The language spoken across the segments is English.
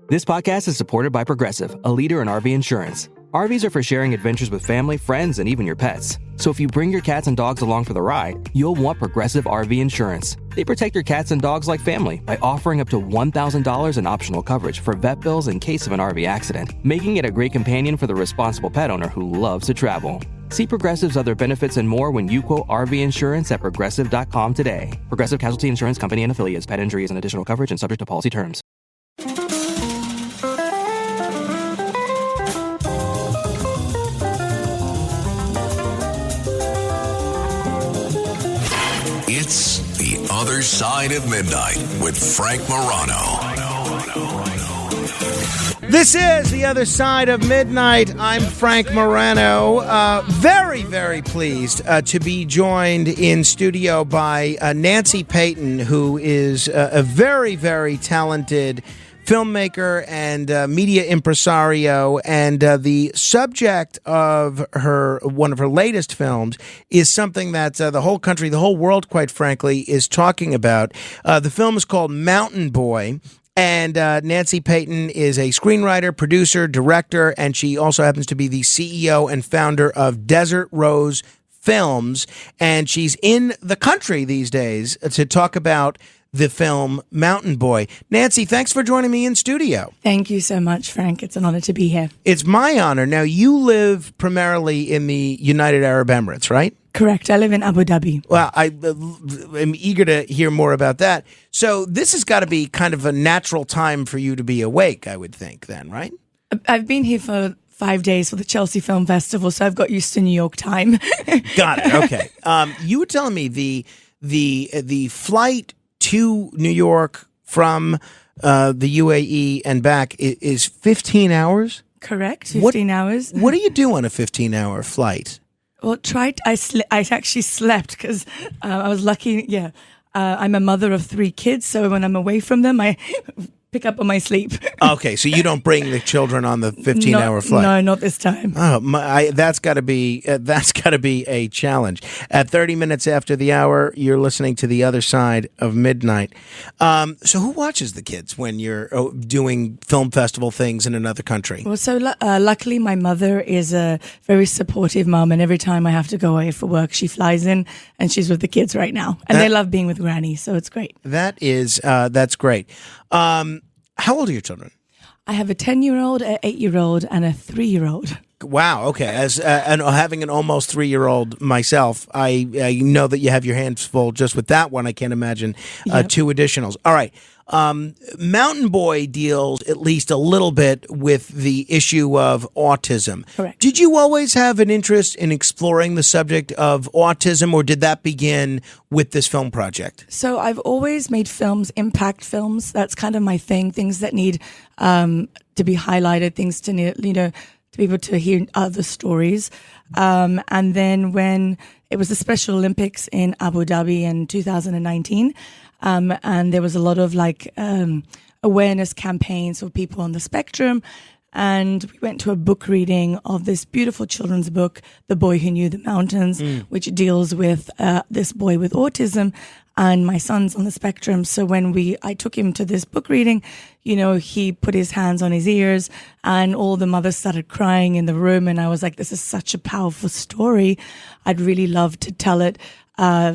This podcast is supported by Progressive, a leader in RV insurance. RVs are for sharing adventures with family, friends, and even your pets. So if you bring your cats and dogs along for the ride, you'll want Progressive RV insurance. They protect your cats and dogs like family by offering up to $1,000 in optional coverage for vet bills in case of an RV accident, making it a great companion for the responsible pet owner who loves to travel. See Progressive's other benefits and more when you quote RV insurance at Progressive.com today. Progressive Casualty Insurance Company and Affiliates. Pet injuries and additional coverage and subject to policy terms. It's The Other Side of Midnight with Frank Morano. This is The Other Side of Midnight. I'm Frank Morano. Very, very pleased to be joined in studio by Nancy Paton, who is a very, very talented filmmaker and media impresario, and the subject of one of her latest films is something that the whole country, the whole world, quite frankly, is talking about. The film is called Mountain Boy. And Nancy Paton is a screenwriter, producer, director, and she also happens to be the CEO and founder of Desert Rose Films. And she's in the country these days to talk about the film Mountain Boy. Nancy, thanks for joining me in studio. Thank you so much, Frank. It's an honor to be here. It's my honor. Now, you live primarily in the United Arab Emirates, right? Correct. I live in Abu Dhabi. Well, I am eager to hear more about that. So this has got to be kind of a natural time for you to be awake, I would think, then, right? I've been here for 5 days for the Chelsea Film Festival, so I've got used to New York time. Got it. Okay. You were telling me the flight to New York from the UAE and back is 15 hours? Correct. 15 hours. What do you do on a 15-hour flight? Well, I actually slept because I was lucky. Yeah. I'm a mother of 3 kids, so when I'm away from them, I pick up on my sleep. Okay, so you don't bring the children on the 15-hour flight? No, not this time. Oh, that's got to be a challenge. At 30 minutes after the hour, you're listening to The Other Side of Midnight. So who watches the kids when you're doing film festival things in another country? Well, so luckily my mother is a very supportive mom, and every time I have to go away for work, she flies in and she's with the kids right now. And they love being with Granny, so it's great. That's great. How old are your children? I have a 10-year-old, an 8-year-old, and a 3-year-old. Wow. Okay. As and having an almost 3-year-old myself, I know that you have your hands full just with that one. I can't imagine 2 additionals. All right. Mountain Boy deals at least a little bit with the issue of autism. Correct. Did you always have an interest in exploring the subject of autism, or did that begin with this film project? So I've always made films, impact films. That's kind of my thing. Things that need to be highlighted, things to need, to be able to hear other stories. And then when it was the Special Olympics in Abu Dhabi in 2019, and there was a lot of awareness campaigns for people on the spectrum. And we went to a book reading of this beautiful children's book, The Boy Who Knew the Mountains, which deals with this boy with autism, and my son's on the spectrum. So when I took him to this book reading, he put his hands on his ears and all the mothers started crying in the room. And I was like, this is such a powerful story. I'd really love to tell it,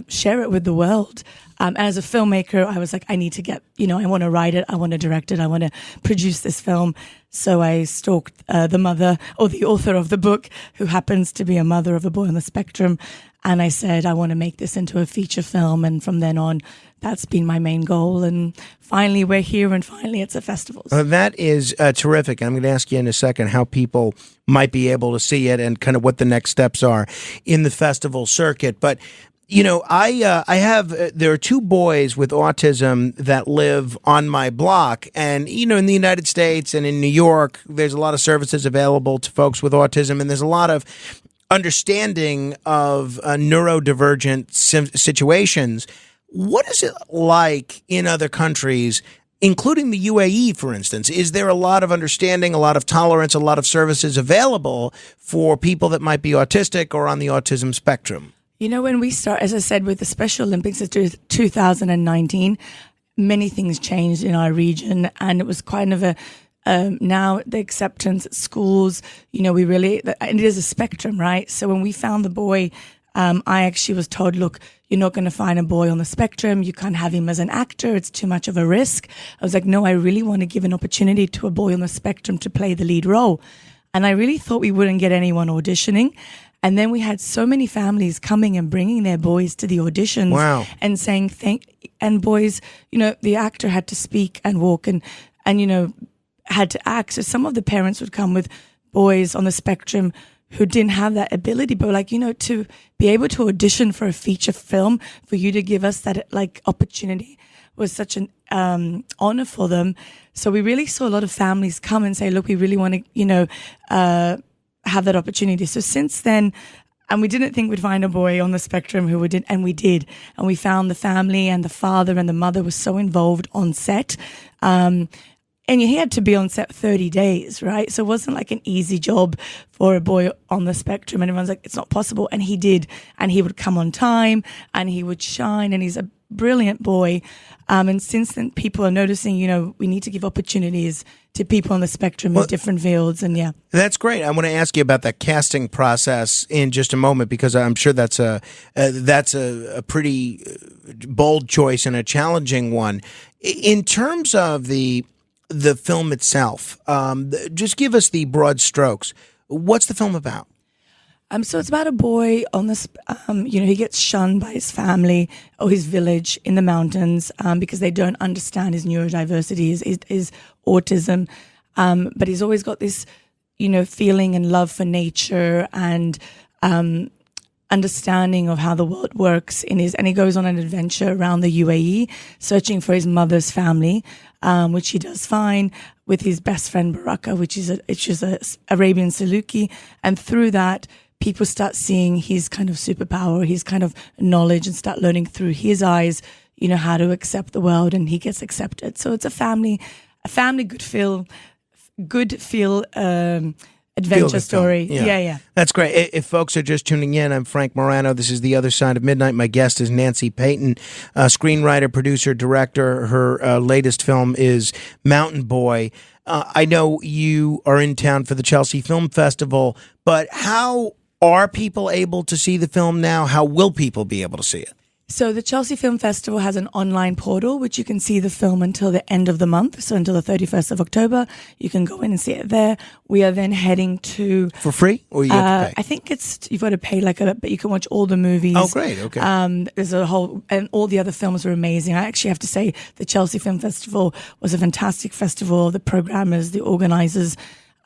share it with the world. As a filmmaker, I was like, I need to get, I want to write it, I want to direct it, I want to produce this film. So I stalked the mother or the author of the book, who happens to be a mother of a boy on the spectrum. And I said, I want to make this into a feature film. And from then on, that's been my main goal. And finally, we're here, and finally, it's at festivals. That is terrific. I'm going to ask you in a second how people might be able to see it and kind of what the next steps are in the festival circuit. But there are 2 boys with autism that live on my block. And, in the United States and in New York, there's a lot of services available to folks with autism. And there's a lot of understanding of neurodivergent situations. What is it like in other countries, including the UAE, for instance? Is there a lot of understanding, a lot of tolerance, a lot of services available for people that might be autistic or on the autism spectrum? When we start, as I said, with the Special Olympics of 2019, many things changed in our region, and it was kind of now the acceptance at schools, we really, and it is a spectrum, right? So when we found the boy, I actually was told, look, you're not going to find a boy on the spectrum. You can't have him as an actor. It's too much of a risk. I was like, no, I really want to give an opportunity to a boy on the spectrum to play the lead role. And I really thought we wouldn't get anyone auditioning. And then we had so many families coming and bringing their boys to the auditions. Wow. And saying, and boys, the actor had to speak and walk and had to act. So some of the parents would come with boys on the spectrum who didn't have that ability, but to be able to audition for a feature film, for you to give us that opportunity was such an honor for them. So we really saw a lot of families come and say, look, we really want to, have that opportunity. So since then, and we didn't think we'd find a boy on the spectrum who would, and we did. And we found the family, and the father and the mother was so involved on set. And he had to be on set 30 days, right? So it wasn't like an easy job for a boy on the spectrum. And everyone's like, it's not possible. And he did. And he would come on time and he would shine. And he's a brilliant boy. And since then, people are noticing, we need to give opportunities to people on the spectrum in different fields. And yeah. That's great. I want to ask you about that casting process in just a moment, because I'm sure that's a pretty bold choice and a challenging one. In terms of the film itself, just give us the broad strokes. What's the film about? So it's about a boy on this, he gets shunned by his family or his village in the mountains, because they don't understand his neurodiversity, his autism. But he's always got this, feeling and love for nature and, understanding of how the world works and he goes on an adventure around the UAE, searching for his mother's family, which he does find with his best friend Baraka, which is a Arabian Saluki. And through that, people start seeing his kind of superpower, his kind of knowledge, and start learning through his eyes, how to accept the world, and he gets accepted. So it's a family good feel adventure story. Yeah. That's great. If folks are just tuning in, I'm Frank Morano. This is The Other Side of Midnight. My guest is Nancy Paton, screenwriter, producer, director. Her latest film is Mountain Boy. I know you are in town for the Chelsea Film Festival, but how are people able to see the film now? How will people be able to see it? So the Chelsea Film Festival has an online portal, which you can see the film until the end of the month. So until the 31st of October, you can go in and see it there. We are then heading to... For free? Or you have to pay? I think you've got to pay but you can watch all the movies. Oh, great. Okay. There's a whole, and all the other films are amazing. I actually have to say the Chelsea Film Festival was a fantastic festival. The programmers, the organizers,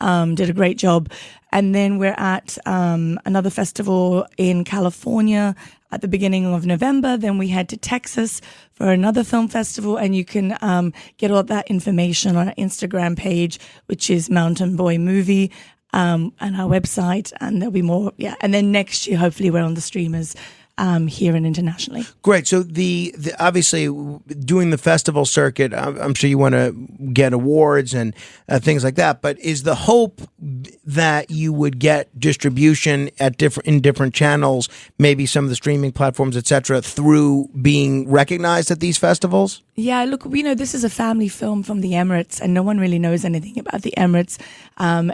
did a great job. And then we're at another festival in California at the beginning of November. Then we head to Texas for another film festival, and you can get all that information on our Instagram page, which is Mountain Boy Movie, and our website. And there'll be more. Yeah. And then next year, hopefully, we're on the streamers here and internationally. Great. So the obviously doing the festival circuit, I'm sure you want to get awards and things like that. But is the hope that you would get distribution in different channels, maybe some of the streaming platforms, et cetera, through being recognized at these festivals? Yeah, look, this is a family film from the Emirates, and no one really knows anything about the Emirates.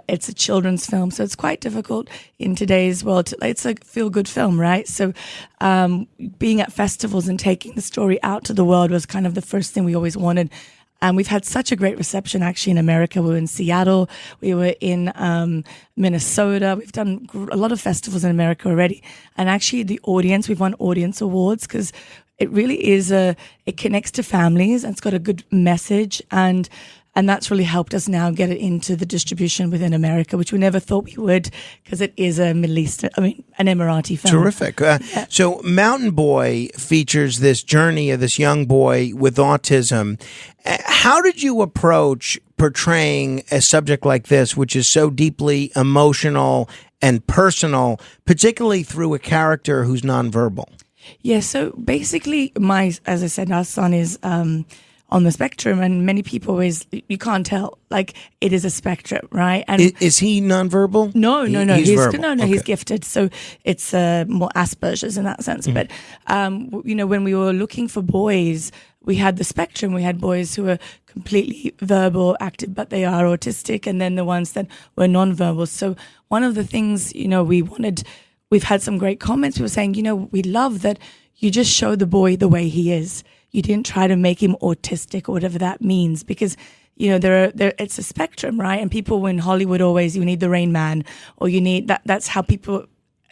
It's a children's film, so it's quite difficult in today's world. It's a feel-good film, right? So being at festivals and taking the story out to the world was kind of the first thing we always wanted. And we've had such a great reception actually in America. We were in Seattle. We were in Minnesota. We've done a lot of festivals in America already. And actually we've won audience awards because it really is it connects to families, and it's got a good message, and that's really helped us now get it into the distribution within America, which we never thought we would, because it is a Middle East, an Emirati film. Terrific. So Mountain Boy features this journey of this young boy with autism. How did you approach portraying a subject like this, which is so deeply emotional and personal, particularly through a character who's nonverbal? Yeah, so basically, as I said, our son is on the spectrum, and many people always, you can't tell, like, it is a spectrum, right? And is he nonverbal? No. He's verbal. No, Okay. he's gifted. So it's more Asperger's in that sense. But, when we were looking for boys, we had the spectrum. We had boys who were completely verbal, active, but they are autistic, and then the ones that were nonverbal. So one of the things, we've had some great comments. We were saying, we love that you just show the boy the way he is. You didn't try to make him autistic or whatever that means, because it's a spectrum, right? And people in Hollywood always, you need the Rain Man, or you need that. That's how people,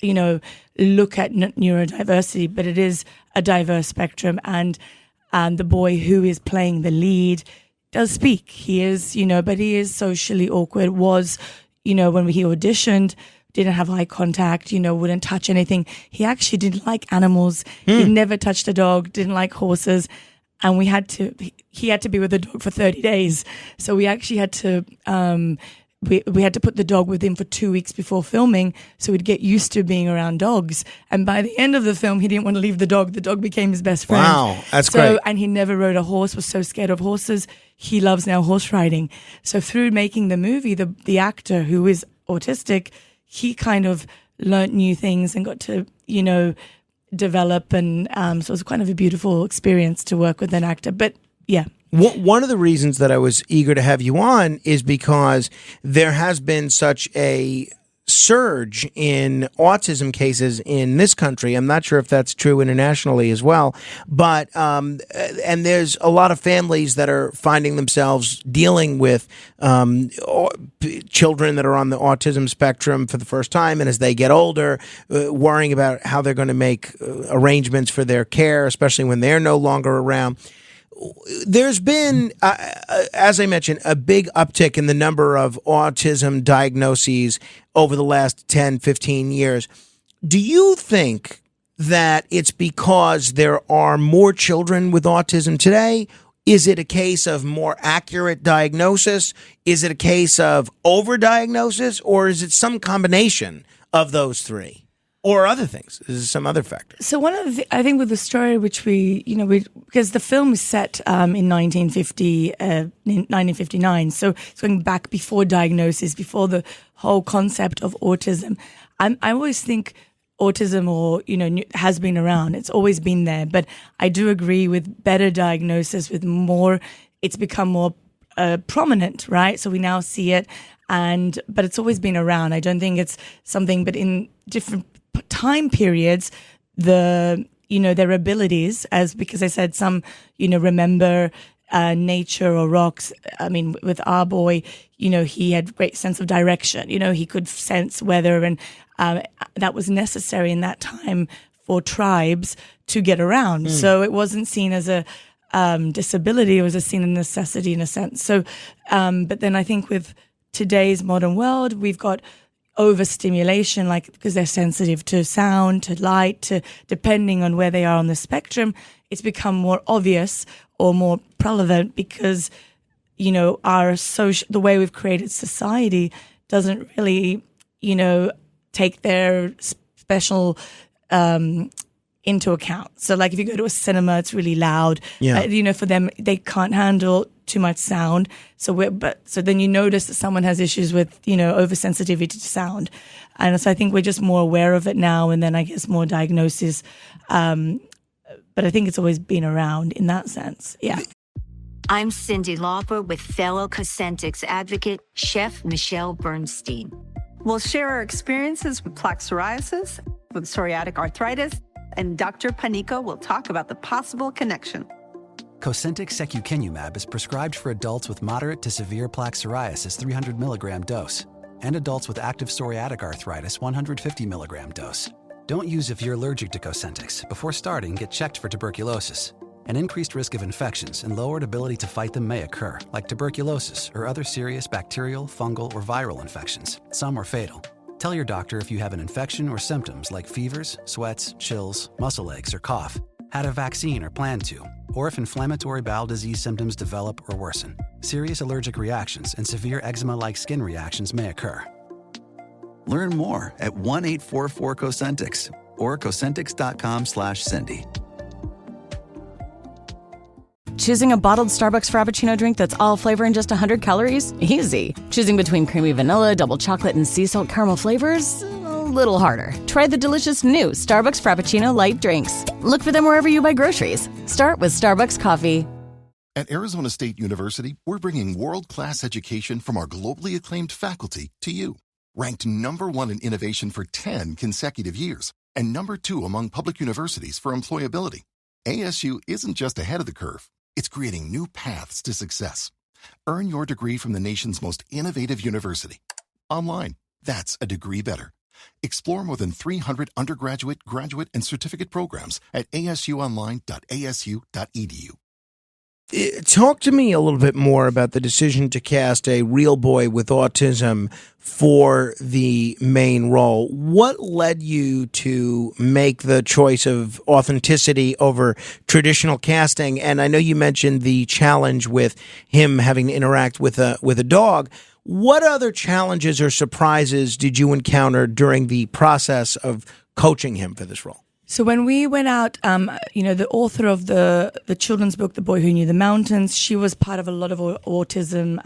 look at neurodiversity, but it is a diverse spectrum. And the boy who is playing the lead does speak. He is, but he is socially awkward. Was, when he auditioned, didn't have eye contact, wouldn't touch anything. He actually didn't like animals. He never touched a dog, didn't like horses. And he had to be with the dog for 30 days. So we actually had to, we had to put the dog with him for 2 weeks before filming, so he'd get used to being around dogs. And by the end of the film, he didn't want to leave the dog. The dog became his best friend. Wow, that's great. And he never rode a horse, was so scared of horses. He loves now horse riding. So through making the movie, the actor who is autistic, he kind of learnt new things and got to, develop. And so it was kind of a beautiful experience to work with an actor. But yeah. One of the reasons that I was eager to have you on is because there has been such a surge in autism cases in this country. I'm not sure if that's true internationally as well, but and there's a lot of families that are finding themselves dealing with children that are on the autism spectrum for the first time, and as they get older, worrying about how they're going to make arrangements for their care, especially when they're no longer around. There's been, as I mentioned, a big uptick in the number of autism diagnoses over the last 10, 15 years. Do you think that it's because there are more children with autism today? Is it a case of more accurate diagnosis? Is it a case of overdiagnosis? Or is it some combination of those three? Or other things? Is there some other factor? So one of the, I think with the story, which because the film is set in 1959, so it's going back before diagnosis, before the whole concept of autism. I always think autism has been around. It's always been there. But I do agree with better diagnosis, with more, it's become more prominent, right? So we now see it, but it's always been around. I don't think it's something, but in different time periods, their abilities, because I said some, remember nature or rocks. I mean, with our boy, he had great sense of direction. He could sense weather, and that was necessary in that time for tribes to get around. So it wasn't seen as a disability; it was seen as a necessity in a sense. So, but then I think with today's modern world, we've got overstimulation, because they're sensitive to sound, to light, to depending on where they are on the spectrum, it's become more obvious or more prevalent because, the way we've created society doesn't really, take their special into account. So if you go to a cinema, it's really loud. Yeah. For them, they can't handle too much sound. So then you notice that someone has issues with, oversensitivity to sound. And so I think we're just more aware of it now, and then I guess more diagnosis. But I think it's always been around in that sense. Yeah. I'm Cindy Lauper with fellow Cosentix advocate, Chef Michelle Bernstein. We'll share our experiences with plaque psoriasis, with psoriatic arthritis, and Dr. Panika will talk about the possible connection. Cosentix secukinumab is prescribed for adults with moderate to severe plaque psoriasis 300 milligram dose and adults with active psoriatic arthritis 150 milligram dose. Don't use if you're allergic to Cosentix. Before starting, get checked for tuberculosis. An increased risk of infections and lowered ability to fight them may occur, like tuberculosis or other serious bacterial, fungal, or viral infections. Some are fatal. Tell your doctor if you have an infection or symptoms like fevers, sweats, chills, muscle aches, or cough, had a vaccine or plan to, or if inflammatory bowel disease symptoms develop or worsen. Serious allergic reactions and severe eczema-like skin reactions may occur. Learn more at 1-844-COSENTIX or Cosentix.com/Cindy. Choosing a bottled Starbucks Frappuccino drink that's all flavor and just 100 calories? Easy. Choosing between creamy vanilla, double chocolate, and sea salt caramel flavors? A little harder. Try the delicious new Starbucks Frappuccino light drinks. Look for them wherever you buy groceries. Start with Starbucks coffee. At Arizona State University, we're bringing world-class education from our globally acclaimed faculty to you. Ranked #1 in innovation for 10 consecutive years and #2 among public universities for employability. ASU isn't just ahead of the curve. It's creating new paths to success. Earn your degree from the nation's most innovative university. Online. That's a degree better. Explore more than 300 undergraduate, graduate, and certificate programs at asuonline.asu.edu. Talk to me a little bit more about the decision to cast a real boy with autism for the main role. What led you to make the choice of authenticity over traditional casting? And I know you mentioned the challenge with him having to interact with a dog. What other challenges or surprises did you encounter during the process of coaching him for this role? So when we went out, the author of the children's book, The Boy Who Knew the Mountains, she was part of a lot of autism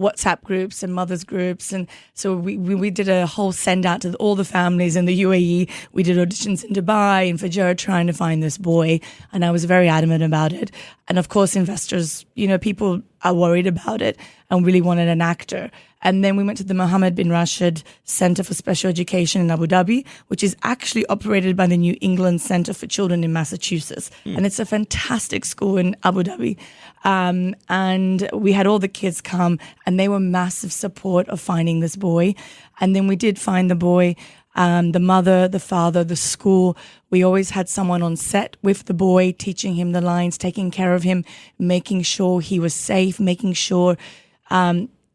WhatsApp groups and mothers groups. And so we did a whole send out to all the families in the UAE. We did auditions in Dubai and Fajr trying to find this boy. And I was very adamant about it. And of course, investors, people are worried about it and really wanted an actor. And then we went to the Mohammed bin Rashid Center for Special Education in Abu Dhabi, which is actually operated by the New England Center for Children in Massachusetts. And it's a fantastic school in Abu Dhabi. And we had all the kids come, and they were massive support of finding this boy. And then we did find the boy, the mother, the father, the school. We always had someone on set with the boy, teaching him the lines, taking care of him, making sure he was safe, making sure...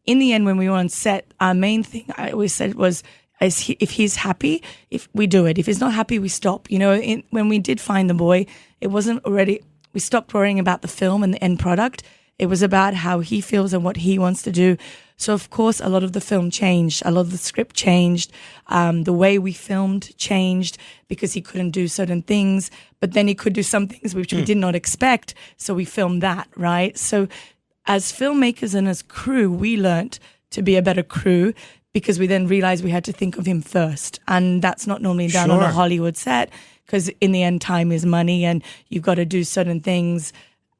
in the end, when we were on set, our main thing I always said was, if he's happy, if we do it. If he's not happy, we stop. When we did find the boy, it wasn't already, we stopped worrying about the film and the end product. It was about how he feels and what he wants to do. So, of course, a lot of the film changed. A lot of the script changed. The way we filmed changed because he couldn't do certain things. But then he could do some things which we did not expect. So we filmed that, right? So as filmmakers and as crew, we learnt to be a better crew because we then realized we had to think of him first. And that's not normally done on a Hollywood set because in the end, time is money and you've got to do certain things.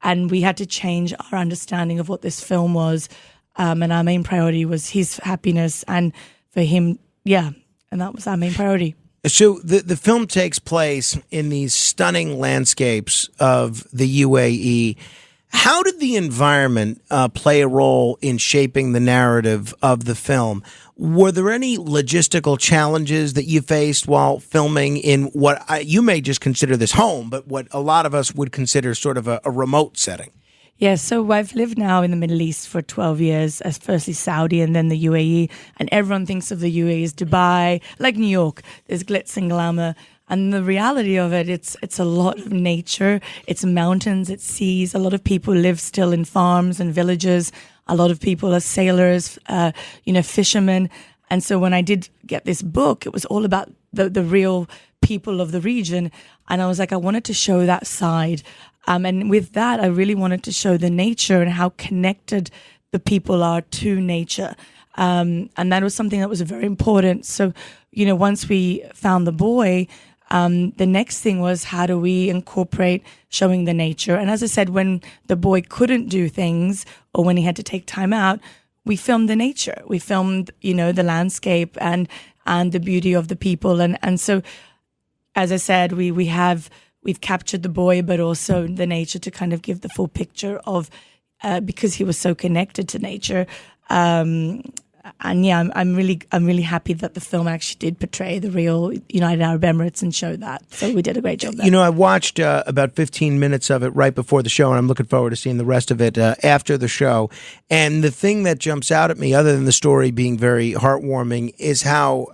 And we had to change our understanding of what this film was. And our main priority was his happiness and for him, and that was our main priority. So the film takes place in these stunning landscapes of the UAE. How did the environment play a role in shaping the narrative of the film? Were there any logistical challenges that you faced while filming in what you may just consider this home, but what a lot of us would consider sort of a remote setting? Yeah, so I've lived now in the Middle East for 12 years, as firstly Saudi and then the UAE, and everyone thinks of the UAE as Dubai, like New York. There's glitz and glamour. And the reality of it, it's a lot of nature. It's mountains, it's seas. A lot of people live still in farms and villages. A lot of people are sailors, fishermen. And so when I did get this book, it was all about the real people of the region. And I was like, I wanted to show that side. And with that, I really wanted to show the nature and how connected the people are to nature. And that was something that was very important. So, once we found the boy, the next thing was how do we incorporate showing the nature? And as I said, when the boy couldn't do things or when he had to take time out, we filmed the nature. We filmed, the landscape and the beauty of the people. And so, as I said, we've captured the boy, but also the nature to kind of give the full picture of, because he was so connected to nature. And yeah, I'm really happy that the film actually did portray the real United Arab Emirates and show that. So we did a great job there. I watched about 15 minutes of it right before the show, and I'm looking forward to seeing the rest of it after the show. And the thing that jumps out at me, other than the story being very heartwarming, is how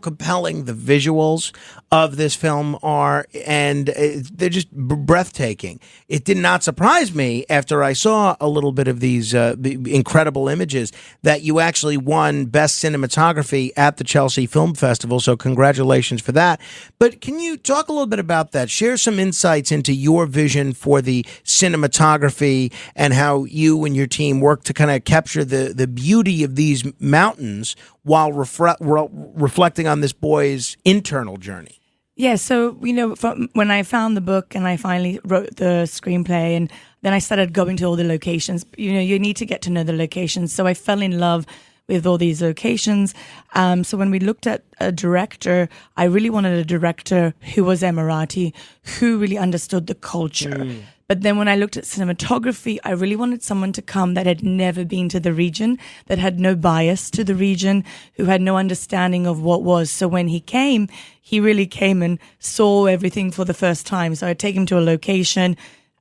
compelling the visuals of this film are, and they're just breathtaking. It did not surprise me after I saw a little bit of these incredible images that you you actually won Best Cinematography at the Chelsea Film Festival, so congratulations for that. But can you talk a little bit about that? Share some insights into your vision for the cinematography and how you and your team work to kind of capture the beauty of these mountains while reflecting on this boy's internal journey. Yeah, so, from when I found the book and I finally wrote the screenplay, and then I started going to all the locations, you need to get to know the locations. So I fell in love with all these locations. So when we looked at a director, I really wanted a director who was Emirati, who really understood the culture. But then when I looked at cinematography, I really wanted someone to come that had never been to the region, that had no bias to the region, who had no understanding of what was. So when he came, he really came and saw everything for the first time. So I'd take him to a location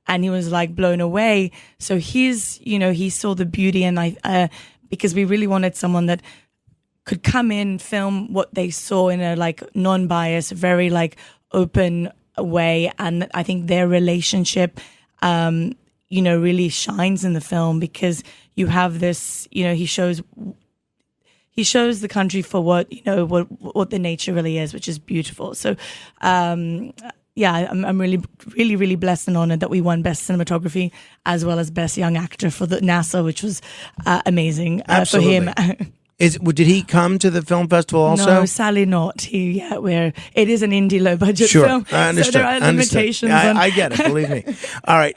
and he was like blown away. So he saw the beauty, and because we really wanted someone that could come in, film what they saw in a like non-biased, very like open way. And I think their relationship, really shines in the film, because you have this, he shows the country for what the nature really is, which is beautiful. So, I'm really, really, really blessed and honored that we won Best Cinematography as well as Best Young Actor for the NASA, which was amazing for him. Did he come to the film festival also? No, sadly not. It is an indie low budget film. I understand. So there are limitations. I get it, believe me. All right.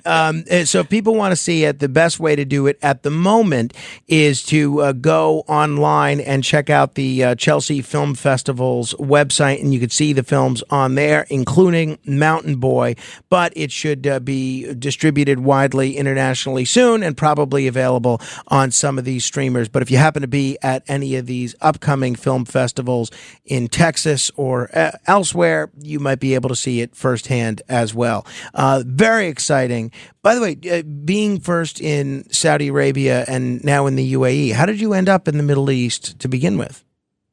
So if people want to see it, the best way to do it at the moment is to go online and check out the Chelsea Film Festival's website, and you can see the films on there, including Mountain Boy. But it should be distributed widely internationally soon and probably available on some of these streamers. But if you happen to be at any of these upcoming film festivals in Texas or elsewhere, you might be able to see it firsthand as well. Very exciting. By the way, being first in Saudi Arabia and now in the UAE, how did you end up in the Middle East to begin with?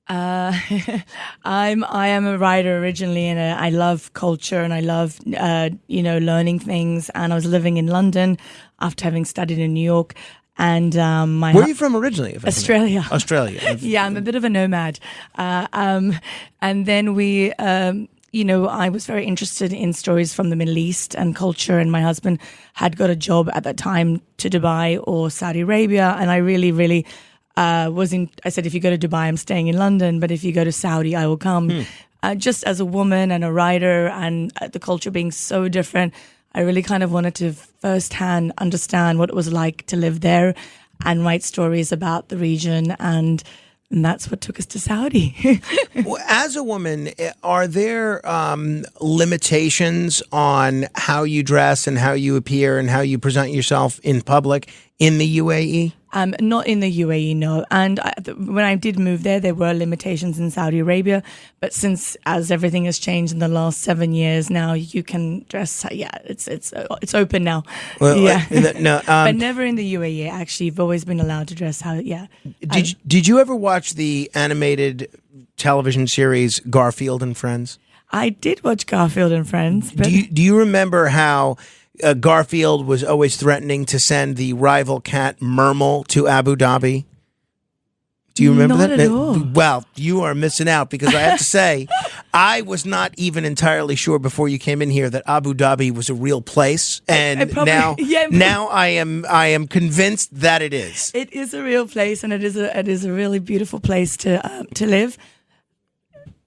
I am a writer originally, and I love culture, and I love learning things. And I was living in London after having studied in New York. And where are you from originally? Australia. Australia. Yeah, I'm a bit of a nomad. And then I was very interested in stories from the Middle East and culture. And my husband had got a job at that time to Dubai or Saudi Arabia. And I really, really I said, if you go to Dubai, I'm staying in London. But if you go to Saudi, I will come. Just as a woman and a writer, and the culture being so different, I really kind of wanted to firsthand understand what it was like to live there and write stories about the region. And that's what took us to Saudi. As a woman, are there limitations on how you dress and how you appear and how you present yourself in public in the UAE? Not in the UAE, no. And when I did move there were limitations in Saudi Arabia. But as everything has changed in the last 7 years, now you can dress. Yeah, it's open now. Well, yeah, but never in the UAE. Actually, you've always been allowed to dress how. Yeah. Did you ever watch the animated television series Garfield and Friends? I did watch Garfield and Friends. But Do you remember how Garfield was always threatening to send the rival cat Mermal to Abu Dhabi? Do you remember Not that? at all. Well, you are missing out, because I have to say, I was not even entirely sure before you came in here that Abu Dhabi was a real place, and now I am convinced that it is. It is a real place, and it is a really beautiful place to live.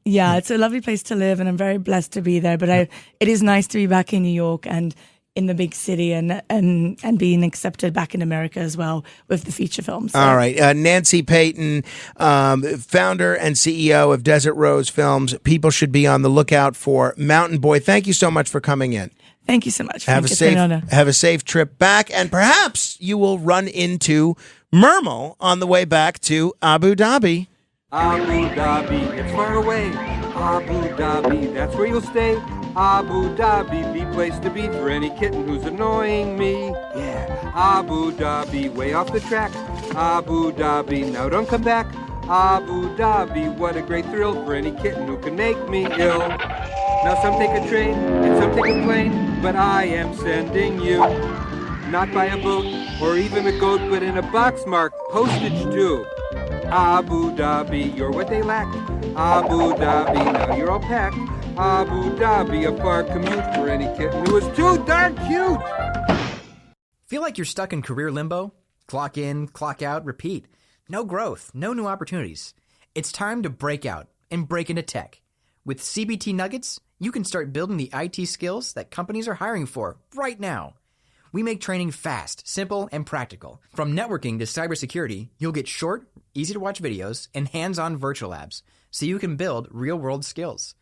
Yeah, it's a lovely place to live, and I'm very blessed to be there. But it is nice to be back in New York and in the big city, and being accepted back in America as well with the feature films. So. All right. Nancy Paton, founder and CEO of Desert Rose Films. People should be on the lookout for Mountain Boy. Thank you so much for coming in. Thank you so much. Have a safe trip back, and perhaps you will run into Mermal on the way back to Abu Dhabi. Abu Dhabi, it's far away. Abu Dhabi, that's where you'll stay. Abu Dhabi, the place to be for any kitten who's annoying me. Yeah, Abu Dhabi, way off the track. Abu Dhabi, now don't come back. Abu Dhabi, what a great thrill for any kitten who can make me ill. Now some take a train and some take a plane, but I am sending you. Not by a boat or even a goat, but in a box marked postage too. Abu Dhabi, you're what they lack. Abu Dhabi, now you're all packed. Abu Dhabi, a far commute for any kitten who is too darn cute. Feel like you're stuck in career limbo? Clock in, clock out, repeat. No growth, no new opportunities. It's time to break out and break into tech. With CBT Nuggets, you can start building the IT skills that companies are hiring for right now. We make training fast, simple, and practical. From networking to cybersecurity, you'll get short, easy-to-watch videos and hands-on virtual labs so you can build real-world skills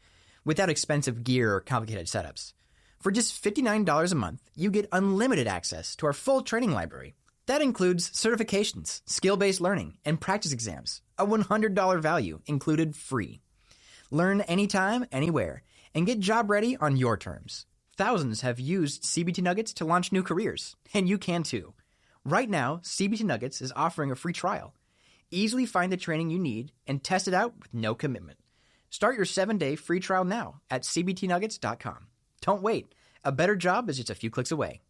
without expensive gear or complicated setups. For just $59 a month, you get unlimited access to our full training library. That includes certifications, skill-based learning, and practice exams, a $100 value included free. Learn anytime, anywhere, and get job ready on your terms. Thousands have used CBT Nuggets to launch new careers, and you can too. Right now, CBT Nuggets is offering a free trial. Easily find the training you need and test it out with no commitment. Start your 7-day free trial now at cbtnuggets.com. Don't wait. A better job is just a few clicks away.